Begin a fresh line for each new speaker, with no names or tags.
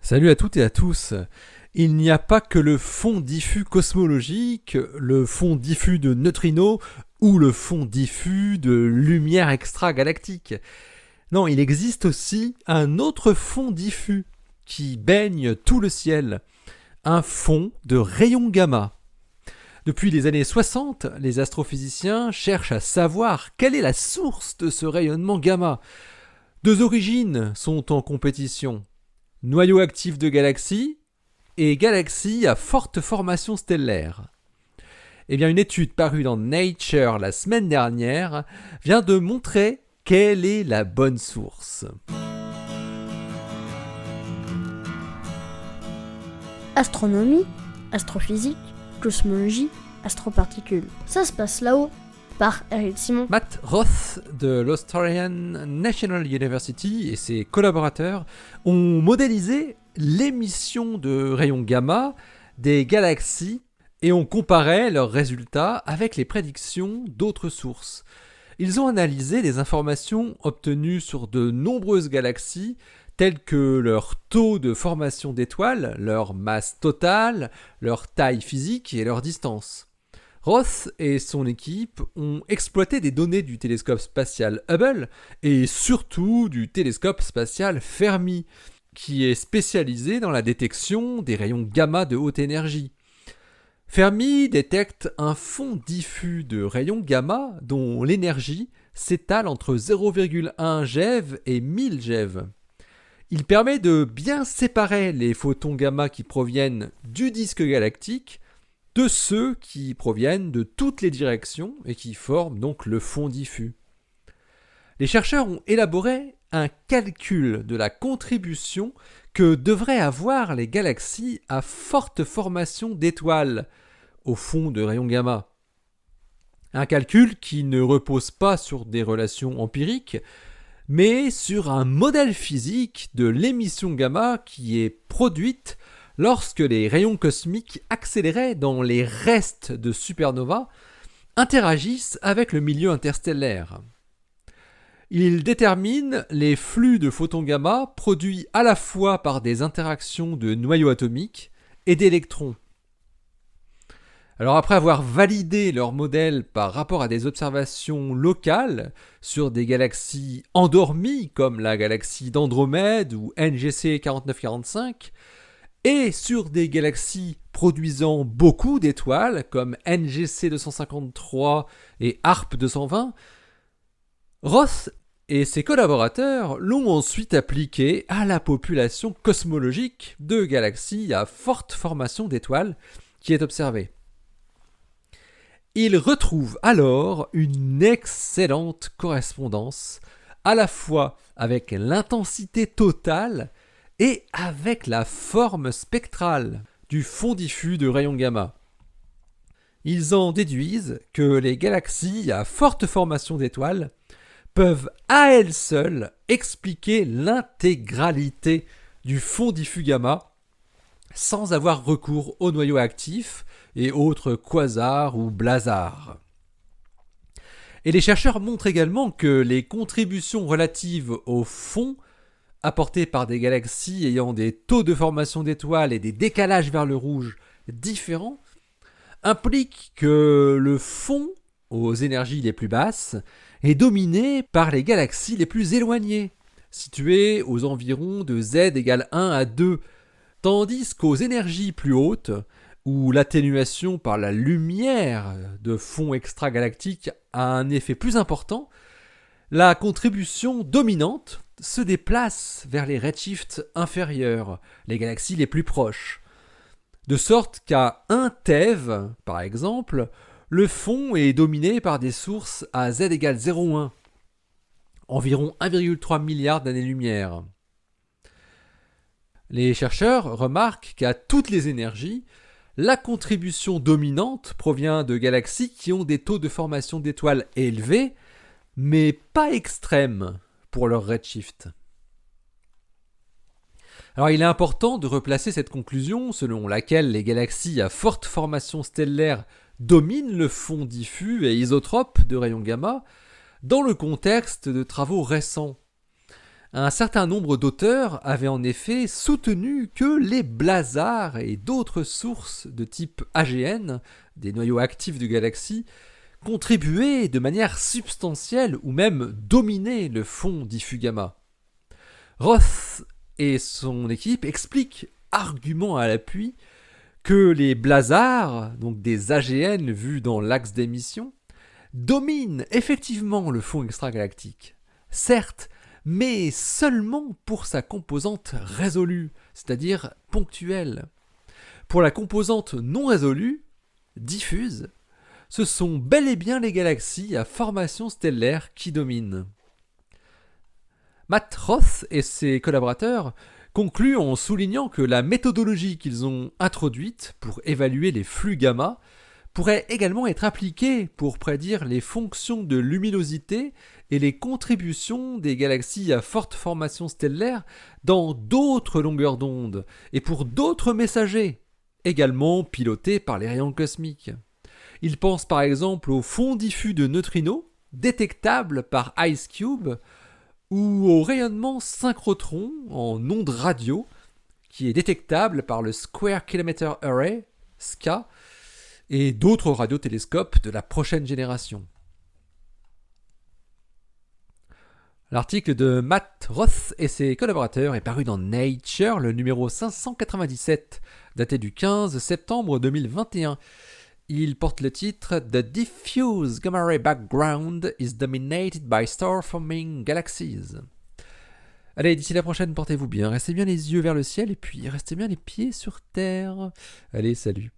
Salut à toutes et à tous. Il n'y a pas que le fond diffus cosmologique, le fond diffus de neutrinos ou le fond diffus de lumière extragalactique. Non, il existe aussi un autre fond diffus qui baigne tout le ciel, un fond de rayons gamma. Depuis les années 60, les astrophysiciens cherchent à savoir quelle est la source de ce rayonnement gamma. Deux origines sont en compétition. Noyau actif de galaxies et galaxies à forte formation stellaire. Eh bien, une étude parue dans Nature la semaine dernière vient de montrer quelle est la bonne source.
Astronomie, astrophysique, cosmologie, astroparticules. Ça se passe là-haut, par Eric Simon.
Matt Roth de l'Australian National University et ses collaborateurs ont modélisé l'émission de rayons gamma des galaxies et ont comparé leurs résultats avec les prédictions d'autres sources. Ils ont analysé les informations obtenues sur de nombreuses galaxies telles que leur taux de formation d'étoiles, leur masse totale, leur taille physique et leur distance. Roth et son équipe ont exploité des données du télescope spatial Hubble et surtout du télescope spatial Fermi, qui est spécialisé dans la détection des rayons gamma de haute énergie. Fermi détecte un fond diffus de rayons gamma dont l'énergie s'étale entre 0,1 GeV et 1000 GeV. Il permet de bien séparer les photons gamma qui proviennent du disque galactique de ceux qui proviennent de toutes les directions et qui forment donc le fond diffus. Les chercheurs ont élaboré un calcul de la contribution que devraient avoir les galaxies à forte formation d'étoiles au fond de rayons gamma. Un calcul qui ne repose pas sur des relations empiriques, mais sur un modèle physique de l'émission gamma qui est produite lorsque les rayons cosmiques accélérés dans les restes de supernovas interagissent avec le milieu interstellaire. Il détermine les flux de photons gamma produits à la fois par des interactions de noyaux atomiques et d'électrons. Alors après avoir validé leur modèle par rapport à des observations locales sur des galaxies endormies comme la galaxie d'Andromède ou NGC 4945, et sur des galaxies produisant beaucoup d'étoiles comme NGC 253 et HARP 220, Roth et ses collaborateurs l'ont ensuite appliqué à la population cosmologique de galaxies à forte formation d'étoiles qui est observée. Ils retrouvent alors une excellente correspondance à la fois avec l'intensité totale et avec la forme spectrale du fond diffus de rayons gamma. Ils en déduisent que les galaxies à forte formation d'étoiles peuvent à elles seules expliquer l'intégralité du fond diffus gamma sans avoir recours aux noyaux actifs et autres quasars ou blazars. Et les chercheurs montrent également que les contributions relatives au fond apportées par des galaxies ayant des taux de formation d'étoiles et des décalages vers le rouge différents, impliquent que le fond, aux énergies les plus basses, est dominé par les galaxies les plus éloignées, situées aux environs de Z égale 1 à 2, tandis qu'aux énergies plus hautes, où l'atténuation par la lumière de fond extragalactique a un effet plus important, la contribution dominante se déplace vers les redshifts inférieurs, les galaxies les plus proches. De sorte qu'à 1 TeV, par exemple, le fond est dominé par des sources à Z égale 0,1, environ 1,3 milliard d'années-lumière. Les chercheurs remarquent qu'à toutes les énergies, la contribution dominante provient de galaxies qui ont des taux de formation d'étoiles élevés, mais pas extrêmes pour leur redshift. Alors il est important de replacer cette conclusion selon laquelle les galaxies à forte formation stellaire dominent le fond diffus et isotrope de rayons gamma dans le contexte de travaux récents. Un certain nombre d'auteurs avaient en effet soutenu que les blazars et d'autres sources de type AGN, des noyaux actifs de galaxies, contribuaient de manière substantielle ou même dominaient le fond diffus gamma. Roth et son équipe expliquent, argument à l'appui, que les blazars, donc des AGN vus dans l'axe d'émission, dominent effectivement le fond extragalactique. Certes, mais seulement pour sa composante résolue, c'est-à-dire ponctuelle. Pour la composante non résolue, diffuse, ce sont bel et bien les galaxies à formation stellaire qui dominent. Matt Roth et ses collaborateurs concluent en soulignant que la méthodologie qu'ils ont introduite pour évaluer les flux gamma pourrait également être appliquée pour prédire les fonctions de luminosité et les contributions des galaxies à forte formation stellaire dans d'autres longueurs d'onde et pour d'autres messagers, également pilotés par les rayons cosmiques. Ils pensent par exemple au fond diffus de neutrinos, détectable par IceCube, ou au rayonnement synchrotron en ondes radio, qui est détectable par le Square Kilometer Array, SKA, et d'autres radiotélescopes de la prochaine génération. L'article de Matt Roth et ses collaborateurs est paru dans Nature, le numéro 597, daté du 15 septembre 2021. Il porte le titre « The diffuse gamma ray background is dominated by star-forming galaxies ». Allez, d'ici la prochaine, portez-vous bien, restez bien les yeux vers le ciel et puis restez bien les pieds sur terre. Allez, salut.